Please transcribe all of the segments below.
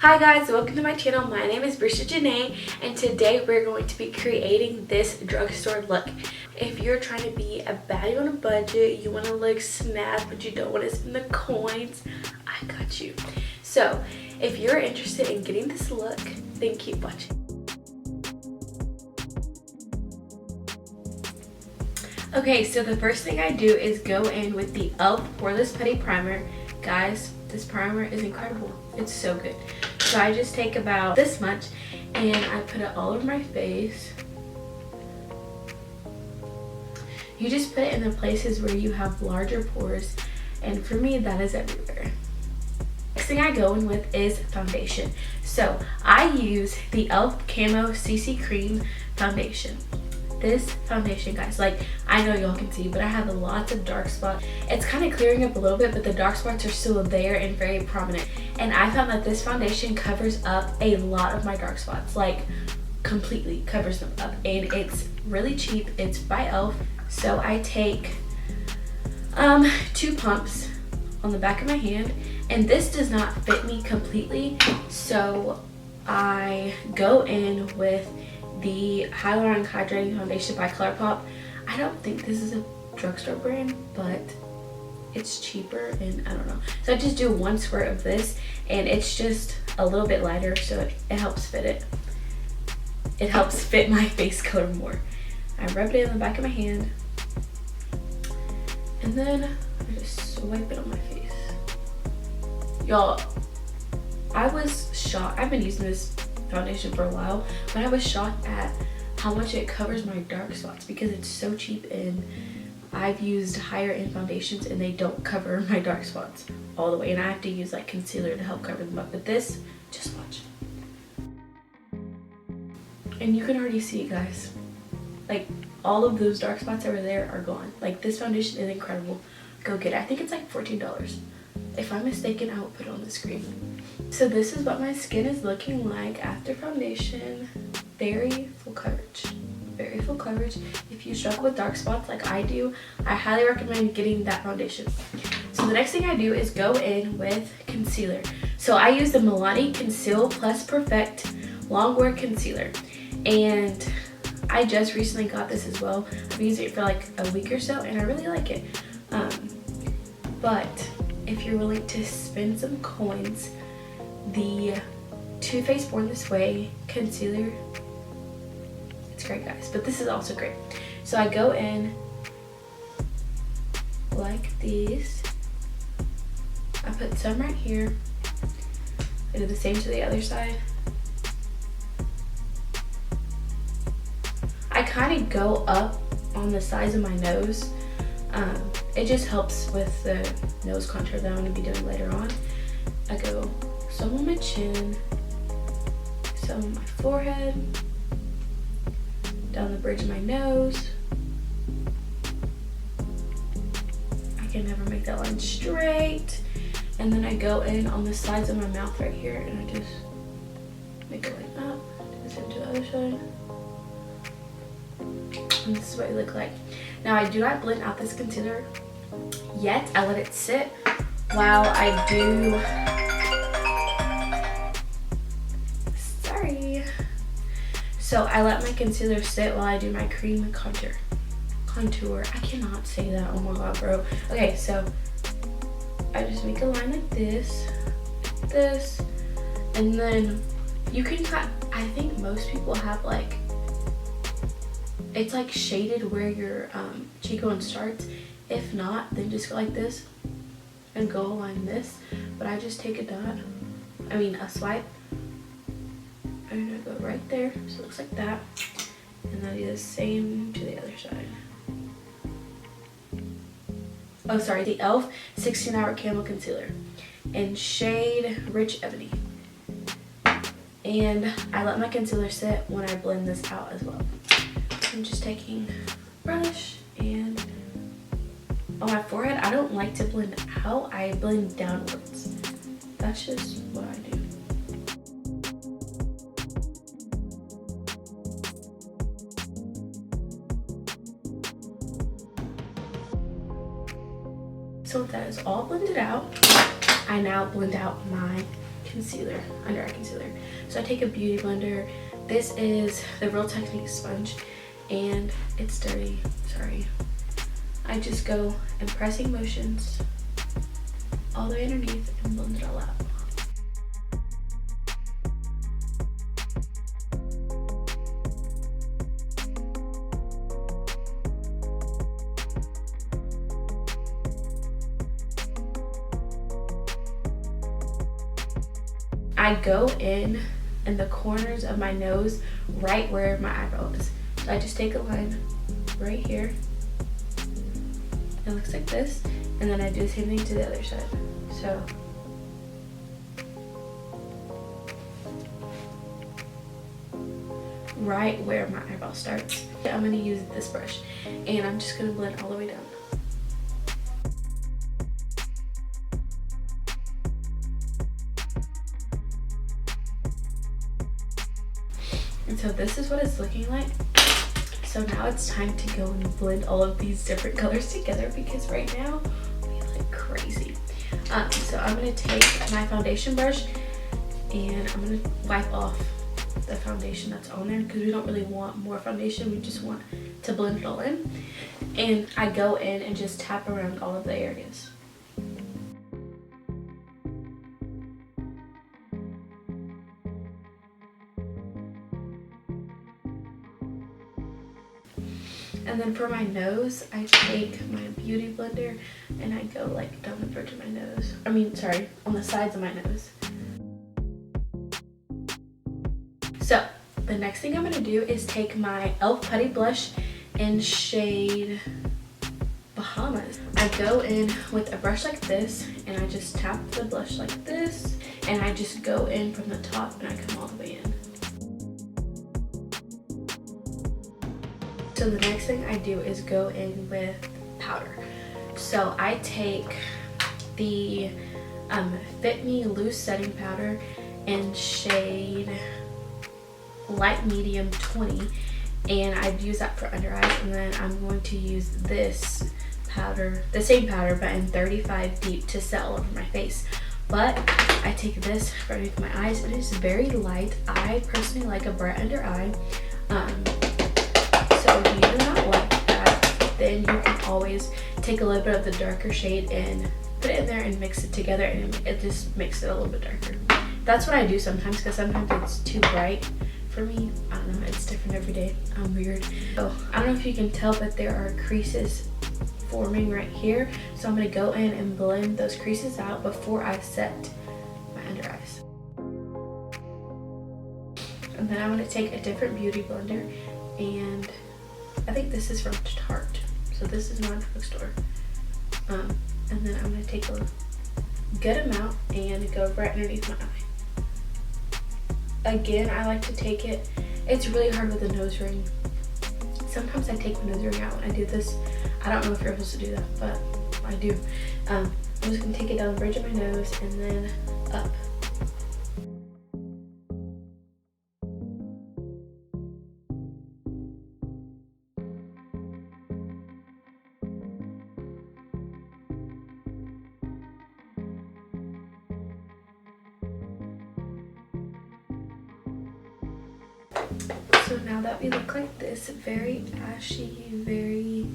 Hi guys, welcome to my channel. My name is Bresha Jeanae and today we're going to be creating this drugstore look. If you're trying to be a baddie on a budget, you want to look snazzy but you don't want to spend the coins, I got you. So if you're interested in getting this look, then keep watching. Okay, so the first thing I do is go in with the e.l.f. Poreless Putty Primer. Guys, this primer is incredible. It's so good. So I just take about this much and I put it all over my face. You just put it in the places where you have larger pores, and for me that is everywhere. Next thing I go in with is foundation. So I use the e.l.f. Camo CC Cream Foundation. This foundation, guys, like, I know y'all can see, but I have lots of dark spots. It's kind of clearing up a little bit, but the dark spots are still there and very prominent. And I found that this foundation covers up a lot of my dark spots, like completely covers them up. And it's really cheap. It's by e.l.f. So I take 2 pumps on the back of my hand, and this does not fit me completely. So I go in with the Hyaluronic Hydrating Foundation by ColourPop. I don't think this is a drugstore brand, but it's cheaper and I don't know. So I just do 1 squirt of this and it's just a little bit lighter, so it helps fit it. It helps fit my face color more. I rub it in the back of my hand and then I just swipe it on my face. Y'all, I was shocked. I've been using this foundation for a while, but I was shocked at how much it covers my dark spots because it's so cheap, and I've used higher end foundations and they don't cover my dark spots all the way, and I have to use like concealer to help cover them up. But this, just watch. And you can already see, guys, like all of those dark spots over there are gone. Like, this foundation is incredible. Go get it. I think it's like $14. If I'm mistaken, I will put it on the screen. So this is what my skin is looking like after foundation. Very full coverage. Very full coverage. If you struggle with dark spots like I do, I highly recommend getting that foundation. So the next thing I do is go in with concealer. So I use the Milani Conceal Plus Perfect Longwear Concealer. And I just recently got this as well. I've used it for like a week or so and I really like it. But if you're willing to spend some coins, the Too Faced Born This Way concealer, it's great, guys, but this is also great. So I go in like these. I put some right here. I do the same to the other side. I kind of go up on the sides of my nose. It just helps with the nose contour that I'm going to be doing later on. I go some on my chin, some on my forehead, down the bridge of my nose. I can never make that line straight. And then I go in on the sides of my mouth right here and I just make it like that. Do the same to the other side. And this is what it look like. Now, I do not blend out this concealer yet. I let it sit while I do, sorry. So I let my concealer sit while I do my cream contour. I cannot say that, oh my god, bro. Okay, so I just make a line like this, and then you can cut. I think most people have like, it's like shaded where your cheekbone starts. If not, then just go like this and go along this. But I just take a swipe, and I go right there, so it looks like that. And then I do the same to the other side. Oh, sorry, the e.l.f. 16-Hour Camo Concealer in shade Rich Ebony. And I let my concealer sit when I blend this out as well. I'm just taking a brush, and on my forehead, I don't like to blend out, I blend downwards. That's just what I do. So that is all blended out. I now blend out my concealer, under eye concealer. So I take a beauty blender. This is the Real Technique sponge, and it's dirty, sorry. I just go in pressing motions all the way underneath and blend it all out. I go in the corners of my nose, right where my eyebrow is. So I just take a line right here. It looks like this, and then I do the same thing to the other side. So right where my eyebrow starts. I'm gonna use this brush, and I'm just gonna blend all the way down. And so this is what it's looking like. So now it's time to go and blend all of these different colors together, because right now we look crazy. So I'm gonna take my foundation brush and I'm gonna wipe off the foundation that's on there, because we don't really want more foundation, we just want to blend it all in. And I go in and just tap around all of the areas. And then for my nose, I take my beauty blender and I go like down the bridge of my nose. I mean, sorry, on the sides of my nose. So the next thing I'm gonna do is take my e.l.f. Putty Blush in shade Bahamas. I go in with a brush like this and I just tap the blush like this, and I just go in from the top and I come all the way in. So the next thing I do is go in with powder. So I take the Fit Me Loose Setting Powder in shade Light Medium 20, and I'd use that for under eyes, and then I'm going to use this powder, the same powder, but in 35 Deep to set all over my face. But I take this for underneath my eyes, and it's very light. I personally like a bright under eye. So if you do not like that, then you can always take a little bit of the darker shade and put it in there and mix it together, and it just makes it a little bit darker. That's what I do sometimes, because sometimes it's too bright for me. I don't know, it's different every day. I'm weird. So I don't know if you can tell, but there are creases forming right here. So I'm going to go in and blend those creases out before I set my under eyes. And then I'm going to take a different beauty blender, and I think this is from Tarte, so this is not a drugstore. And then I'm going to take a good amount and go right underneath my eye. Again, I like to take it, it's really hard with a nose ring. Sometimes I take my nose ring out when I do this. I don't know if you're supposed to do that, but I do. I'm just going to take it down the bridge of my nose and then up. So now that we look like this, very ashy, very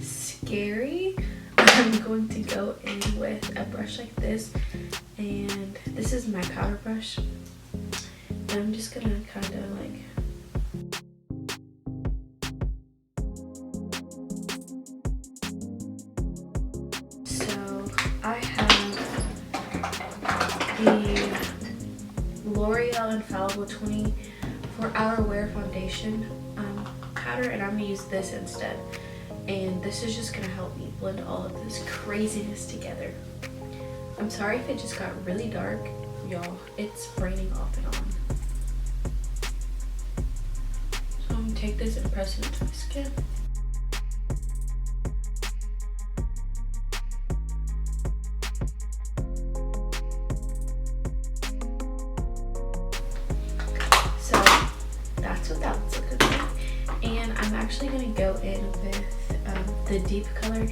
scary, I'm going to go in with a brush like this, and this is my powder brush, and I'm just gonna kind of like I have the L'Oreal Infallible 24-Hour Wear Foundation powder, and I'm going to use this instead. And this is just going to help me blend all of this craziness together. I'm sorry if it just got really dark, y'all. It's raining off and on. So I'm going to take this and press it into my skin. That's what that looks like. And I'm actually going to go in with the deep color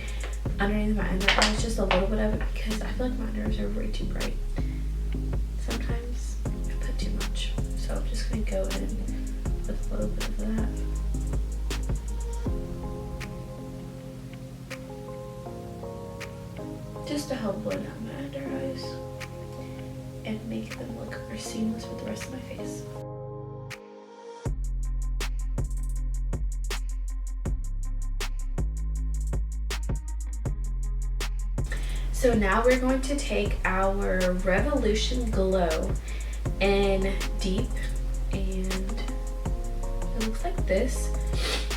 underneath my under eyes, just a little bit of it, because I feel like my under eyes are way too bright. sometimes I put too much. So I'm just gonna go in with a little bit of that. Just to help blend out my under eyes and make them look more seamless with the rest of my face. So now we're going to take our Revolution Glow in Deep, and it looks like this.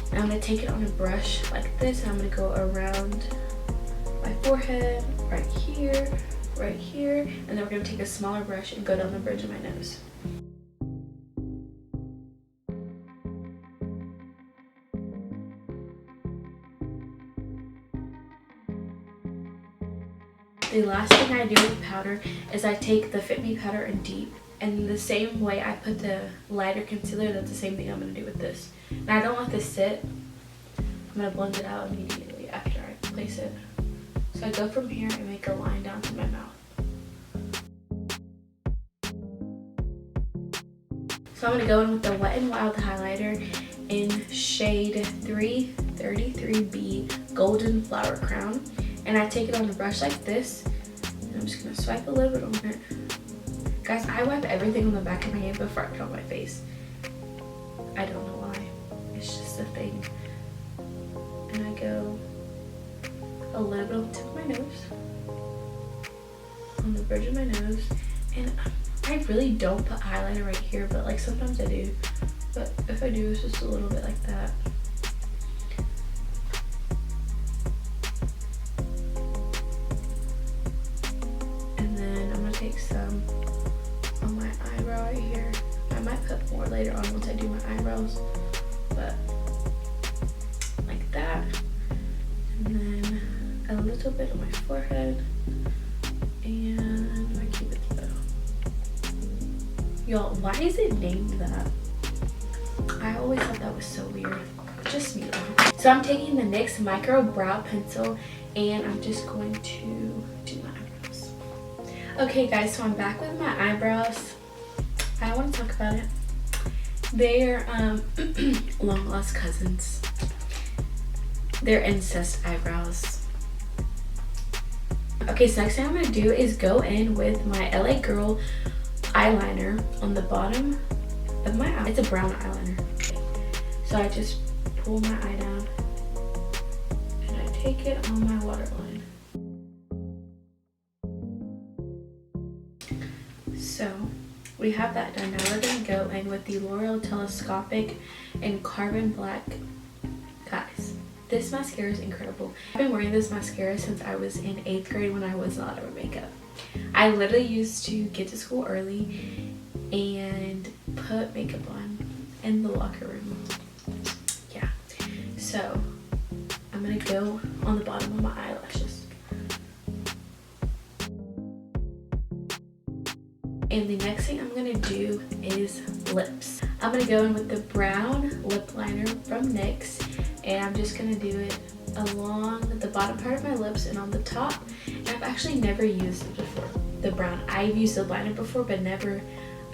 And I'm going to take it on a brush like this, and I'm going to go around my forehead, right here, and then we're going to take a smaller brush and go down the bridge of my nose. The last thing I do with powder is I take the Fit Me powder in Deep, and the same way I put the lighter concealer, that's the same thing I'm going to do with this. And I don't let this sit. I'm going to blend it out immediately after I place it. So I go from here and make a line down to my mouth. So I'm going to go in with the Wet n Wild highlighter in shade 333B Golden Flower Crown. And I take it on the brush like this, and I'm just going to swipe a little bit on it. Guys, I wipe everything on the back of my hand before I put it on my face. I don't know why. It's just a thing. And I go a little bit on the tip of my nose, on the bridge of my nose, and I really don't put highlighter right here, but like sometimes I do. But if I do, it's just a little bit like that. Take some on my eyebrow right here. I might put more later on once I do my eyebrows, but like that. And then a little bit on my forehead and my cupid's bow. Y'all, why is it named that? I always thought that was so weird. Just me though. So I'm taking the NYX Micro Brow Pencil and I'm just going to do my eyebrows. Okay guys, so I'm back with my eyebrows. I don't want to talk about it. They're long lost cousins. They're incest eyebrows. Okay, so next thing I'm going to do is go in with my LA Girl eyeliner on the bottom of my eye. It's a brown eyeliner. So I just pull my eye down and I take it on my waterline. So we have that done. Now we're going to go in with the L'Oreal Telescopic in Carbon Black. Guys, this mascara is incredible. I've been wearing this mascara since I was in 8th grade when I was not allowed to wear makeup. I literally used to get to school early and put makeup on in the locker room. Yeah. So I'm going to go on the bottom of my eyelashes. And the next thing I'm going to do is lips. I'm going to go in with the brown lip liner from NYX, and I'm just going to do it along the bottom part of my lips and on the top. And I've actually never used it before, the brown. I've used the liner before, but never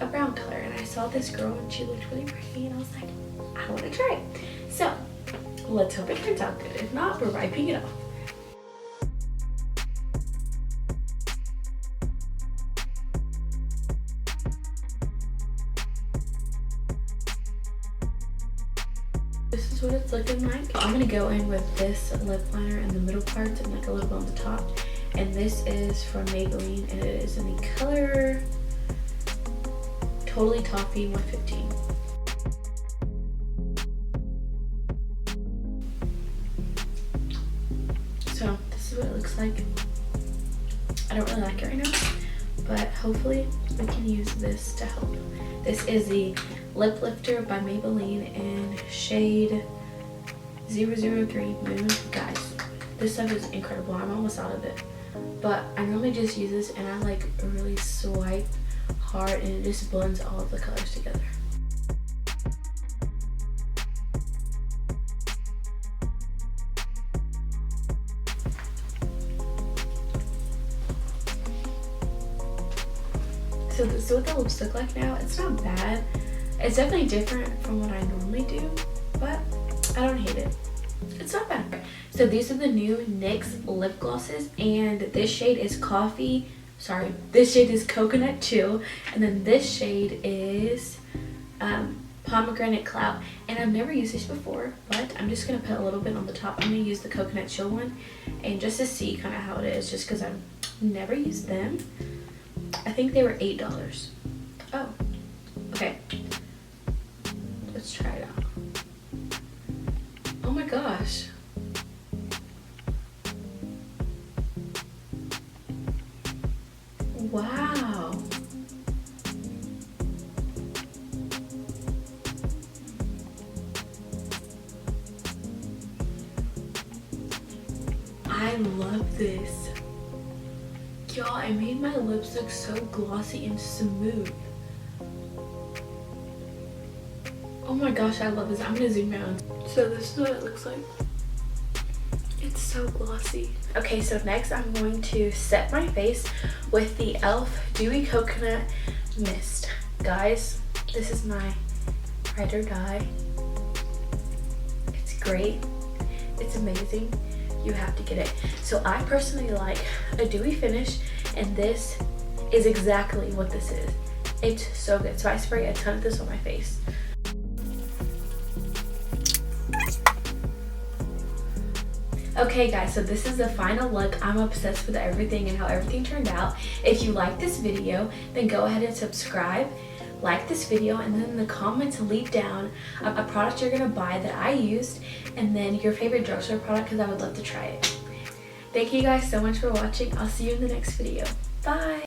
a brown color. And I saw this girl and she looked really pretty, and I was like, I want to try it. So let's hope it turns out good. If not, we're wiping it off. This is what it's looking like. I'm gonna go in with this lip liner in the middle parts and like a little bit on the top. And this is from Maybelline, and it is in the color Totally Toffee 115. So this is what it looks like. I don't really like it right now, but hopefully we can use this to help. This is the Lip Lifter by Maybelline in shade 003 Moon. Guys, this stuff is incredible. I'm almost out of it, but I normally just use this and I like really swipe hard and it just blends all of the colors together. So this is what the lips look like now. It's not bad. It's definitely different from what I normally do, but I don't hate it. It's not bad. So these are the new NYX lip glosses, and this shade is this shade is Coconut Chill, and then this shade is Pomegranate Cloud. And I've never used this before, but I'm just gonna put a little bit on the top. I'm gonna use the Coconut Chill one, and just to see kind of how it is, just because I've never used them. I think they were $8. Oh, okay. Let's try it out. Oh my gosh. Wow. I love this. Y'all, it made my lips look so glossy and smooth. Oh my gosh, I love this. I'm gonna zoom out. So this is what it looks like. It's so glossy. Okay, so next I'm going to set my face with the e.l.f. Dewy Coconut Mist. Guys, this is my ride or die. It's great. It's amazing. You have to get it. So I personally like a dewy finish, and this is exactly what this is. It's so good. So I spray a ton of this on my face. Okay guys, so this is the final look. I'm obsessed with everything and how everything turned out. If you like this video, then go ahead and subscribe, like this video, and then in the comments leave down a product you're gonna buy that I used, and then your favorite drugstore product, because I would love to try it. Thank you guys so much for watching. I'll see you in the next video. Bye!